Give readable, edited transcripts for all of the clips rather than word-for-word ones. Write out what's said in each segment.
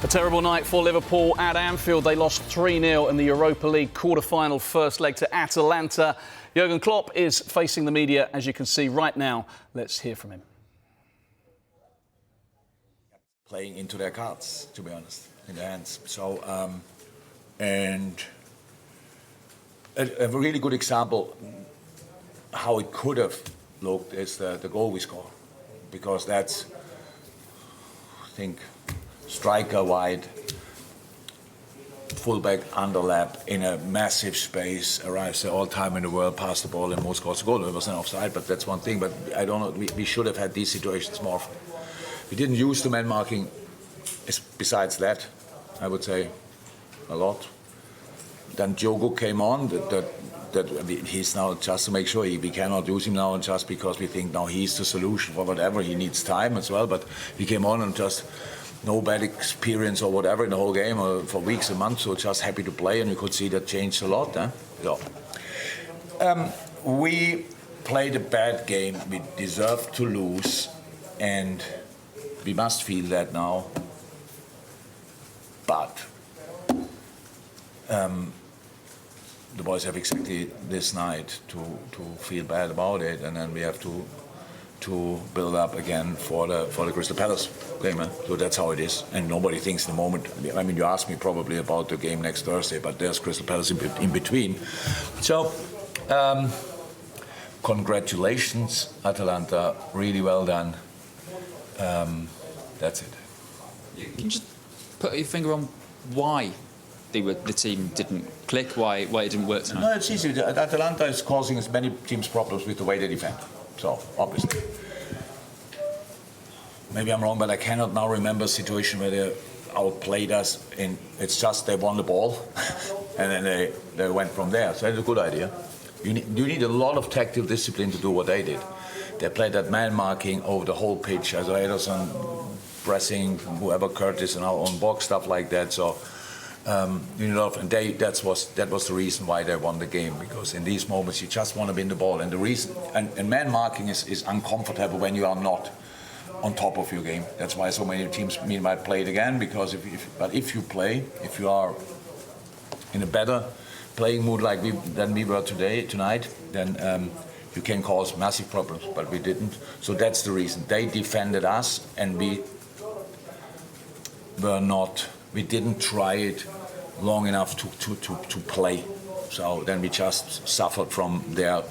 A terrible night for Liverpool at Anfield. They lost 3-0 in the Europa League quarter-final first leg to Atalanta. Jurgen Klopp is facing the media, as you can see right now. Let's hear from him. Playing into their cards, to be honest, in their hands. So, and a really good example how it could have looked is the goal we scored, because that's, I think, striker wide, fullback underlap in a massive space, arrives at all time in the world, passed the ball and most scores a goal. It was an offside, but that's one thing. But I don't know, we should have had these situations more often. We didn't use the man marking besides that, I would say, a lot. Then Diogo came on, he's now, just to make sure, we cannot use him now just because we think now he's the solution for whatever. He needs time as well, but he came on and just no bad experience or whatever in the whole game or for weeks and months, so just happy to play, and you could see that changed a lot. Yeah. We played a bad game, we deserved to lose, and we must feel that now. But the boys have exactly this night to feel bad about it, and then we have to build up again for the Crystal Palace game. So that's how it is, and nobody thinks the moment. I mean, you asked me probably about the game next Thursday, but there's Crystal Palace in between. So congratulations, Atalanta, really well done. That's it. Can you just put your finger on why the team didn't click, why it didn't work tonight? No, it's easy. Atalanta is causing as many teams problems with the way they defend. So, obviously. Maybe I'm wrong, but I cannot now remember a situation where they outplayed us. It's just they won the ball, and then they went from there. So it's a good idea. You need a lot of tactical discipline to do what they did. They played that man marking over the whole pitch, as Ederson pressing whoever, Curtis and our own box, stuff like that. So you know, and that was the reason why they won the game, because in these moments you just want to win the ball, and the reason and man marking is uncomfortable when you are not on top of your game. That's why so many teams meanwhile play it again, because if you are in a better playing mood than we were tonight, then you can cause massive problems, but we didn't. So that's the reason. They defended us, and we didn't try it long enough to play. So then we just suffered from the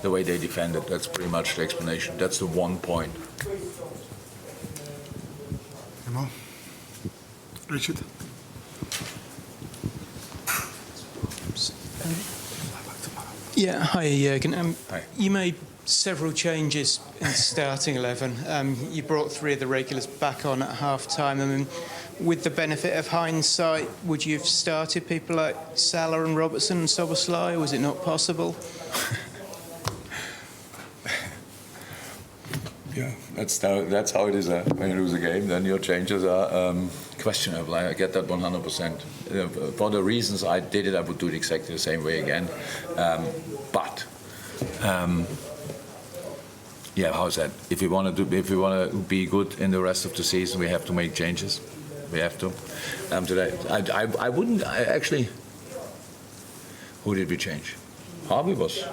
way they defended. That's pretty much the explanation. That's the one point. Richard. Yeah, hi Jurgen. Hi. You made several changes in starting 11. You brought 3 of the regulars back on at half-time. I mean, with the benefit of hindsight, would you have started people like Salah and Robertson and Szoboszlai? Was it not possible? Yeah, that's how it is. When you lose a game, then your changes are questionable. I get that 100%. For the reasons I did it, I would do it exactly the same way again. But yeah, how's that? If we want to be good in the rest of the season, we have to make changes. We have to. Today, I wouldn't. Actually, who did we change? Harvey was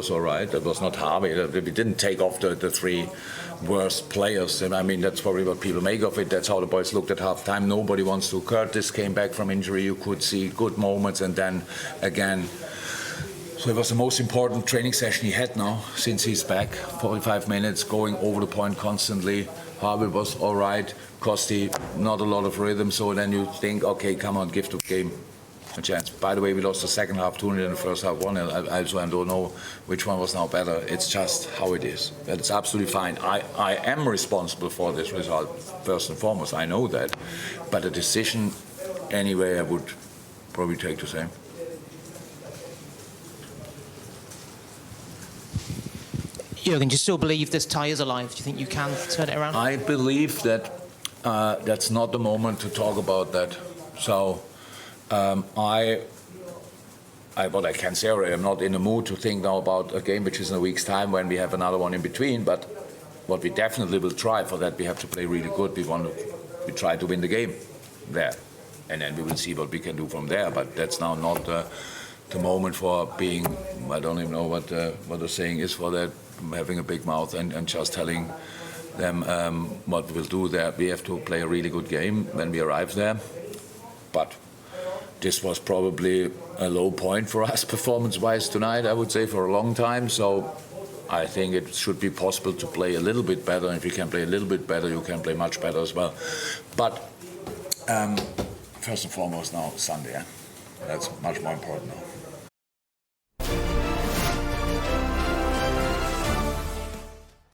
all right. That was not Harvey. We didn't take off the 3 worst players. And I mean, that's probably what people make of it. That's how the boys looked at half-time. Nobody wants to. Curtis came back from injury. You could see good moments, and then again. So it was the most important training session he had now since he's back. 45 minutes, going over the point constantly. Harvey was all right. Costi, not a lot of rhythm. So then you think, okay, come on, give the game a chance. By the way, we lost the second half 2-0 in the first half 1-0. I don't know which one was now better. It's just how it is. But it's absolutely fine. I am responsible for this result, first and foremost. I know that. But the decision, anyway, I would probably take the same. Jurgen, do you still believe this tie is alive? Do you think you can turn it around? I believe that that's not the moment to talk about that. So what I can say already, I'm not in the mood to think now about a game which is in a week's time when we have another one in between. But what we definitely will try, for that we have to play really good. We try to win the game. there. And then we will see what we can do from there. But that's now not the moment for being, I don't even know what the saying is for that, having a big mouth and just telling them what we'll do there. We have to play a really good game when we arrive there. But this was probably a low point for us performance-wise tonight, I would say, for a long time. So I think it should be possible to play a little bit better. And if you can play a little bit better, you can play much better as well. But first and foremost now, Sunday. That's much more important now.